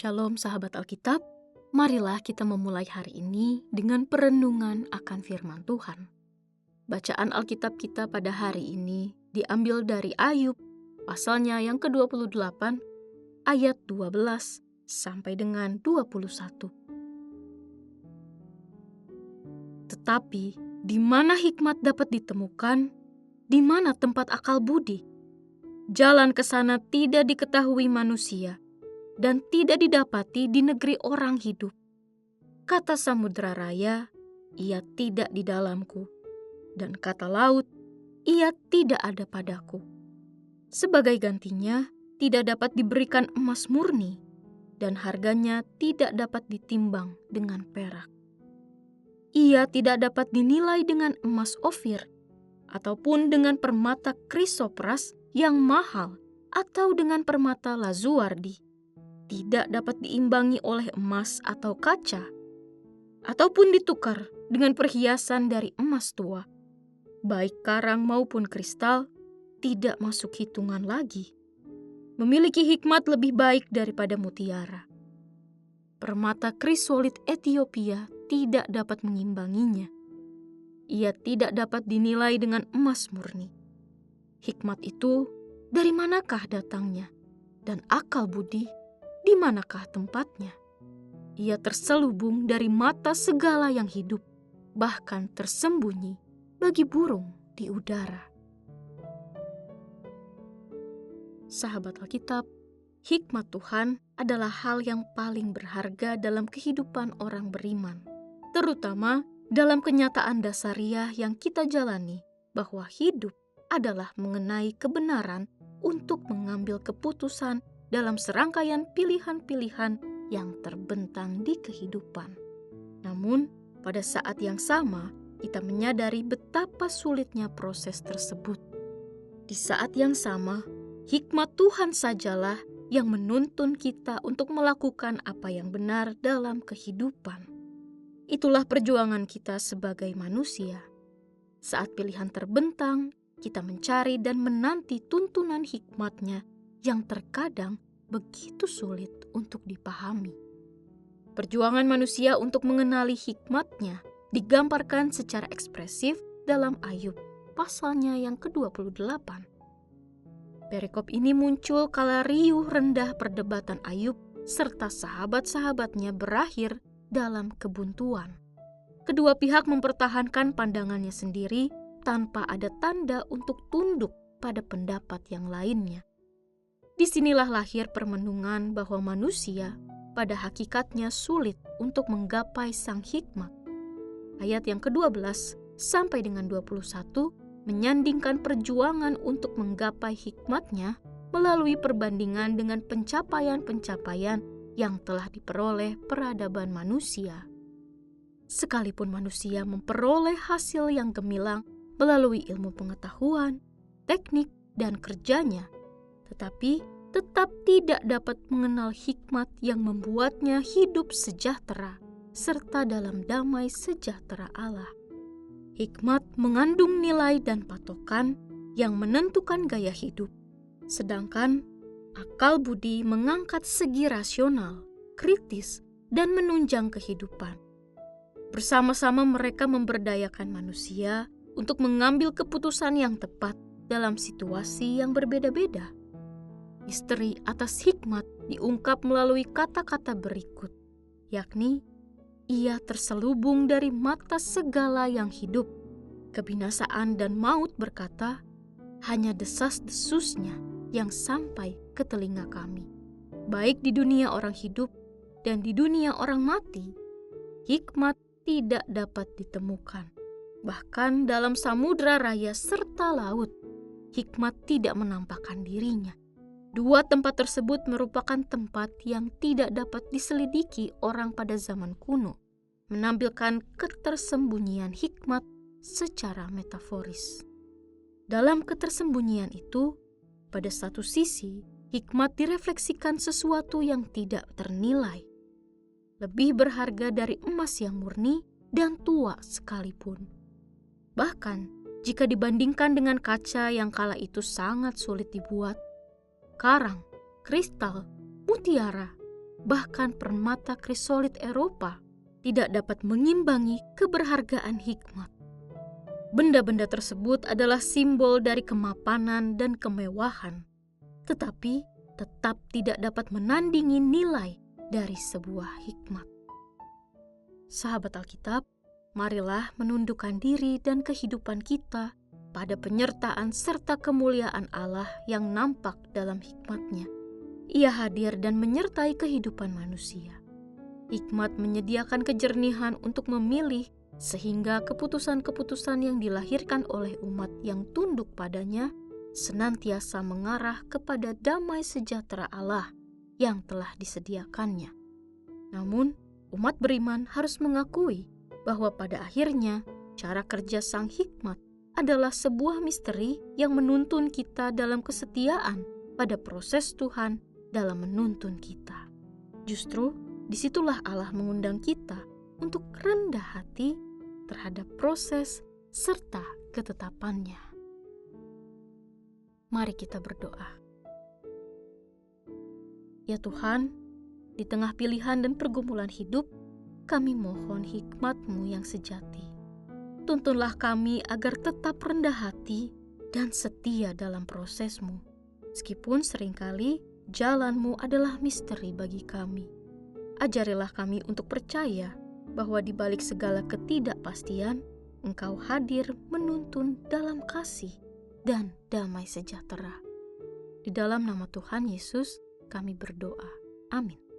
Shalom sahabat Alkitab, marilah kita memulai hari ini dengan perenungan akan firman Tuhan. Bacaan Alkitab kita pada hari ini diambil dari Ayub, pasalnya yang ke-28, ayat 12 sampai dengan 21. Tetapi, di mana hikmat dapat ditemukan, di mana tempat akal budi? Jalan ke sana tidak diketahui manusia, dan tidak didapati di negeri orang hidup. Kata samudra raya, ia tidak di dalamku, dan kata laut, ia tidak ada padaku. Sebagai gantinya, tidak dapat diberikan emas murni, dan harganya tidak dapat ditimbang dengan perak. Ia tidak dapat dinilai dengan emas Ofir, ataupun dengan permata krisopras yang mahal, atau dengan permata lazuardi. Tidak dapat diimbangi oleh emas atau kaca, ataupun ditukar dengan perhiasan dari emas tua. Baik karang maupun kristal tidak masuk hitungan lagi. Memiliki hikmat lebih baik daripada mutiara. Permata krisolit Ethiopia tidak dapat mengimbanginya. Ia tidak dapat dinilai dengan emas murni. Hikmat itu dari manakah datangnya? Dan akal budi di manakah tempatnya? Ia terselubung dari mata segala yang hidup, bahkan tersembunyi bagi burung di udara. Sahabat Alkitab, hikmat Tuhan adalah hal yang paling berharga dalam kehidupan orang beriman, terutama dalam kenyataan dasariah yang kita jalani, bahwa hidup adalah mengenai kebenaran untuk mengambil keputusan dalam serangkaian pilihan-pilihan yang terbentang di kehidupan. Namun, pada saat yang sama, kita menyadari betapa sulitnya proses tersebut. Di saat yang sama, hikmat Tuhan sajalah yang menuntun kita untuk melakukan apa yang benar dalam kehidupan. Itulah perjuangan kita sebagai manusia. Saat pilihan terbentang, kita mencari dan menanti tuntunan hikmat-Nya yang terkadang begitu sulit untuk dipahami. Perjuangan manusia untuk mengenali hikmat-Nya digambarkan secara ekspresif dalam Ayub, pasalnya yang ke-28. Perikop ini muncul kala riuh rendah perdebatan Ayub serta sahabat-sahabatnya berakhir dalam kebuntuan. Kedua pihak mempertahankan pandangannya sendiri tanpa ada tanda untuk tunduk pada pendapat yang lainnya. Disinilah lahir permenungan bahwa manusia pada hakikatnya sulit untuk menggapai sang hikmat. Ayat yang ke-12 sampai dengan 21 menyandingkan perjuangan untuk menggapai hikmat-Nya melalui perbandingan dengan pencapaian-pencapaian yang telah diperoleh peradaban manusia. Sekalipun manusia memperoleh hasil yang gemilang melalui ilmu pengetahuan, teknik, dan kerjanya, tetapi tetap tidak dapat mengenal hikmat yang membuatnya hidup sejahtera serta dalam damai sejahtera Allah. Hikmat mengandung nilai dan patokan yang menentukan gaya hidup, sedangkan akal budi mengangkat segi rasional, kritis, dan menunjang kehidupan. Bersama-sama mereka memberdayakan manusia untuk mengambil keputusan yang tepat dalam situasi yang berbeda-beda. Misteri atas hikmat diungkap melalui kata-kata berikut, yakni ia terselubung dari mata segala yang hidup. Kebinasaan dan maut berkata, hanya desas-desusnya yang sampai ke telinga kami. Baik di dunia orang hidup dan di dunia orang mati, hikmat tidak dapat ditemukan. Bahkan dalam samudra raya serta laut, hikmat tidak menampakkan dirinya. Dua tempat tersebut merupakan tempat yang tidak dapat diselidiki orang pada zaman kuno, menampilkan ketersembunyian hikmat secara metaforis. Dalam ketersembunyian itu, pada satu sisi, hikmat direfleksikan sesuatu yang tidak ternilai, lebih berharga dari emas yang murni dan tua sekalipun. Bahkan, jika dibandingkan dengan kaca yang kala itu sangat sulit dibuat, karang, kristal, mutiara, bahkan permata krisolit Eropa tidak dapat mengimbangi keberhargaan hikmat. Benda-benda tersebut adalah simbol dari kemapanan dan kemewahan, tetapi tetap tidak dapat menandingi nilai dari sebuah hikmat. Sahabat Alkitab, marilah menundukkan diri dan kehidupan kita pada penyertaan serta kemuliaan Allah yang nampak dalam hikmat-Nya. Ia hadir dan menyertai kehidupan manusia. Hikmat menyediakan kejernihan untuk memilih, sehingga keputusan-keputusan yang dilahirkan oleh umat yang tunduk padanya senantiasa mengarah kepada damai sejahtera Allah yang telah disediakannya. Namun, umat beriman harus mengakui bahwa pada akhirnya cara kerja Sang Hikmat adalah sebuah misteri yang menuntun kita dalam kesetiaan pada proses Tuhan dalam menuntun kita. Justru disitulah Allah mengundang kita untuk rendah hati terhadap proses serta ketetapannya. Mari kita berdoa. Ya Tuhan, di tengah pilihan dan pergumulan hidup, kami mohon hikmat-Mu yang sejati. Tuntunlah kami agar tetap rendah hati dan setia dalam proses-Mu, meskipun seringkali jalan-Mu adalah misteri bagi kami. Ajarilah kami untuk percaya bahwa di balik segala ketidakpastian, Engkau hadir menuntun dalam kasih dan damai sejahtera. Di dalam nama Tuhan Yesus, kami berdoa. Amin.